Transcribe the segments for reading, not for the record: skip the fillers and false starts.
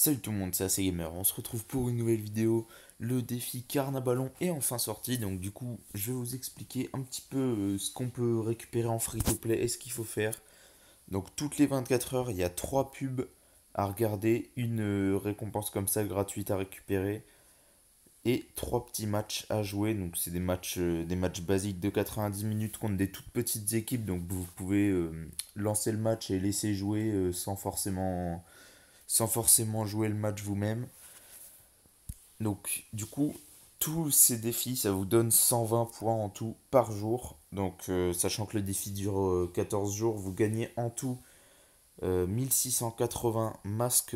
Salut tout le monde, c'est AC Gamer. On se retrouve pour une nouvelle vidéo. Le défi Carnabalon est enfin sorti, donc du coup, je vais vous expliquer un petit peu ce qu'on peut récupérer en free-to-play et ce qu'il faut faire. Donc toutes les 24 heures, il y a 3 pubs à regarder, une récompense comme ça gratuite à récupérer et 3 petits matchs à jouer. Donc c'est des matchs basiques de 90 minutes contre des toutes petites équipes, donc vous pouvez lancer le match et laisser jouer sans forcément jouer le match vous-même. Donc, du coup, tous ces défis, ça vous donne 120 points en tout par jour. Donc, sachant que le défi dure 14 jours, vous gagnez en tout 1680 masques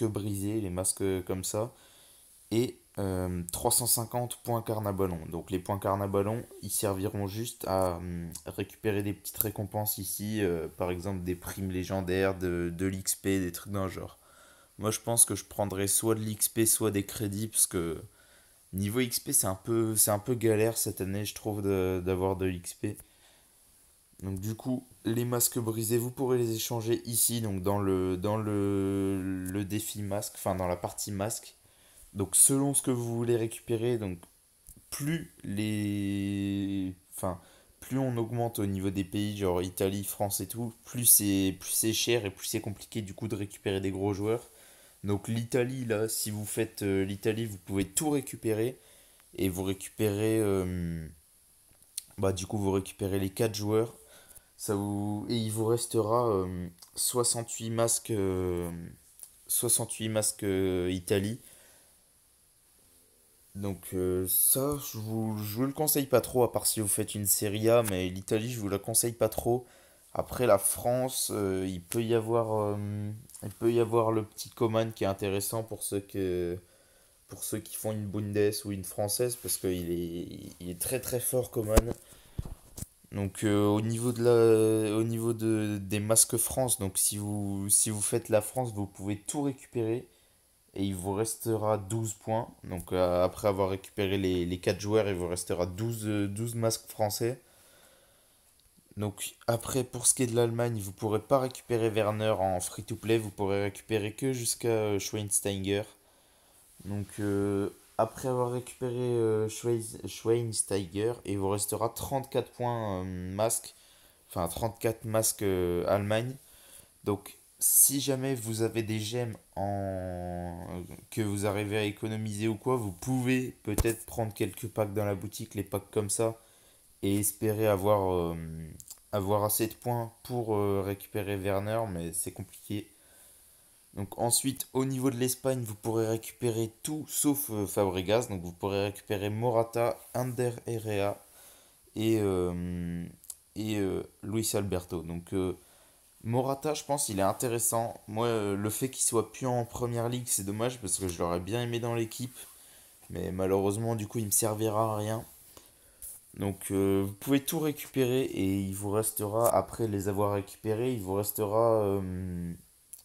brisés, les masques comme ça, et 350 points carnabalon. Donc, les points carnabalon, ils serviront juste à récupérer des petites récompenses ici, par exemple des primes légendaires, de l'XP, des trucs d'un genre. Moi, je pense que je prendrais soit de l'XP, soit des crédits, parce que niveau XP, c'est un peu galère cette année, je trouve, d'avoir de l'XP. Donc, du coup, les masques brisés, vous pourrez les échanger ici, donc le défi masque, enfin, dans la partie masque. Donc, selon ce que vous voulez récupérer, donc, enfin, plus on augmente au niveau des pays, genre Italie, France et tout, plus c'est cher et plus c'est compliqué, du coup, de récupérer des gros joueurs. Donc l'Italie, là, si vous faites l'Italie, vous pouvez tout récupérer. Et vous récupérez... bah du coup, vous récupérez les 4 joueurs. Et il vous restera 68 masques, 68 masques Italie. Donc ça, je vous le conseille pas trop, à part si vous faites une Serie A. Mais l'Italie, je vous la conseille pas trop. Après la France, il peut y avoir le petit Coman qui est intéressant pour ceux qui font une Bundes ou une française, parce il est très très fort Coman. Donc au niveau des masques France, donc si vous faites la France, vous pouvez tout récupérer et il vous restera 12 points. Donc après avoir récupéré les 4 joueurs, il vous restera 12 masques français. Donc après pour ce qui est de l'Allemagne, vous pourrez pas récupérer Werner en free-to-play, vous pourrez récupérer que jusqu'à Schweinsteiger. Donc après avoir récupéré Schweinsteiger, il vous restera 34 points masques, enfin 34 masques Allemagne. Donc si jamais vous avez des gemmes que vous arrivez à économiser ou quoi, vous pouvez peut-être prendre quelques packs dans la boutique, les packs comme ça, et espérer avoir assez de points pour récupérer Werner, mais c'est compliqué. Donc ensuite, au niveau de l'Espagne, vous pourrez récupérer tout sauf Fabregas. Donc vous pourrez récupérer Morata, Ander Herrera et Luis Alberto. Donc Morata, je pense, il est intéressant. Moi, le fait qu'il soit plus en première ligue, c'est dommage parce que je l'aurais bien aimé dans l'équipe. Mais malheureusement, du coup, il me servira à rien. Donc vous pouvez tout récupérer et il vous restera, après les avoir récupérés, il vous restera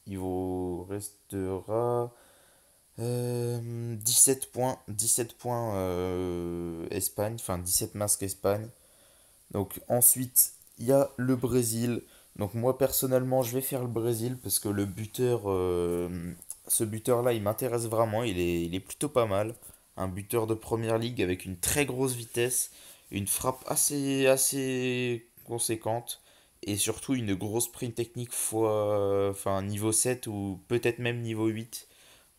17 points Espagne, enfin 17 masques Espagne. Donc ensuite, il y a le Brésil. Donc moi personnellement, je vais faire le Brésil parce que ce buteur-là, il m'intéresse vraiment. Il est plutôt pas mal. Un buteur de première ligue avec une très grosse vitesse, une frappe assez conséquente et surtout une grosse prime technique enfin niveau 7 ou peut-être même niveau 8.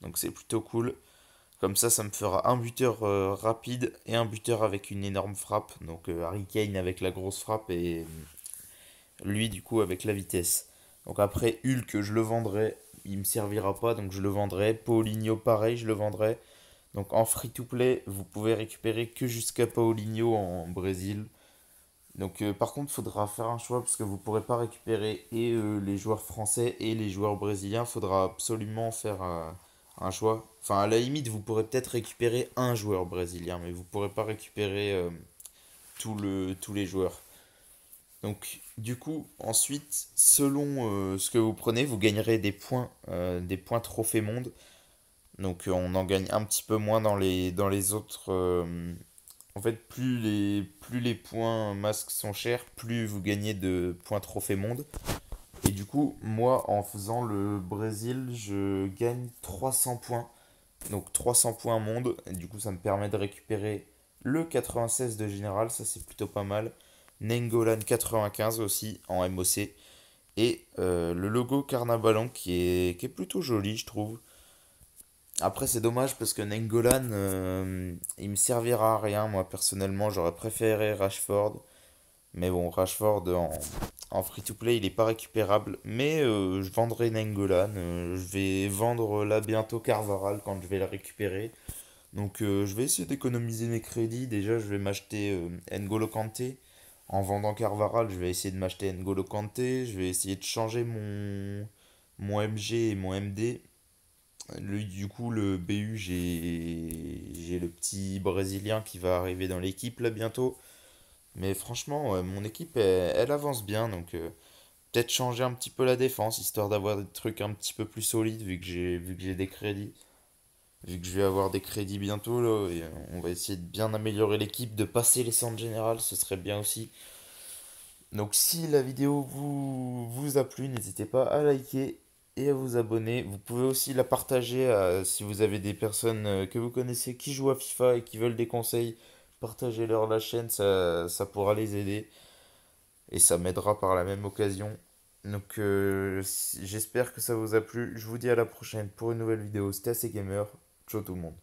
Donc c'est plutôt cool. Comme ça me fera un buteur rapide et un buteur avec une énorme frappe. Donc Harry Kane avec la grosse frappe et lui du coup avec la vitesse. Donc après Hulk, je le vendrai. Il me servira pas, donc je le vendrai. Paulinho, pareil, je le vendrai. Donc en free to play, vous pouvez récupérer que jusqu'à Paulinho en Brésil. Donc par contre, il faudra faire un choix parce que vous ne pourrez pas récupérer et les joueurs français et les joueurs brésiliens. Il faudra absolument faire un choix. Enfin, à la limite, vous pourrez peut-être récupérer un joueur brésilien, mais vous ne pourrez pas récupérer tous les joueurs. Donc, du coup, ensuite, selon ce que vous prenez, vous gagnerez des points trophée monde. Donc, on en gagne un petit peu moins dans les autres. En fait, plus les points masques sont chers, plus vous gagnez de points trophée monde. Et du coup, moi, en faisant le Brésil, je gagne 300 points. Donc 300 points monde. Et du coup, ça me permet de récupérer le 96 de général. Ça, c'est plutôt pas mal. Nengolan 95 aussi en MOC. Et le logo Carnavalon qui est plutôt joli, je trouve. Après, c'est dommage parce que Nengolan, il me servira à rien. Moi, personnellement, j'aurais préféré Rashford. Mais bon, Rashford en free-to-play, il n'est pas récupérable. Mais je vendrai Nengolan. Je vais vendre là bientôt Carvaral quand je vais le récupérer. Donc je vais essayer d'économiser mes crédits. Déjà, je vais m'acheter N'Golo Kanté. En vendant Carvaral, je vais essayer de m'acheter N'Golo Kanté. Je vais essayer de changer mon MG et mon MD. Du coup, le BU, j'ai le petit Brésilien qui va arriver dans l'équipe là bientôt. Mais franchement, mon équipe, elle avance bien. Donc peut-être changer un petit peu la défense, histoire d'avoir des trucs un petit peu plus solides vu que j'ai des crédits. Vu que je vais avoir des crédits bientôt, là, et on va essayer de bien améliorer l'équipe, de passer les centres générales, ce serait bien aussi. Donc si la vidéo vous a plu, n'hésitez pas à liker et à vous abonner. Vous pouvez aussi la partager si vous avez des personnes que vous connaissez qui jouent à FIFA et qui veulent des conseils. Partagez-leur la chaîne, ça pourra les aider et ça m'aidera par la même occasion. Donc j'espère que ça vous a plu. Je vous dis à la prochaine pour une nouvelle vidéo. C'était assez gamer. Ciao tout le monde.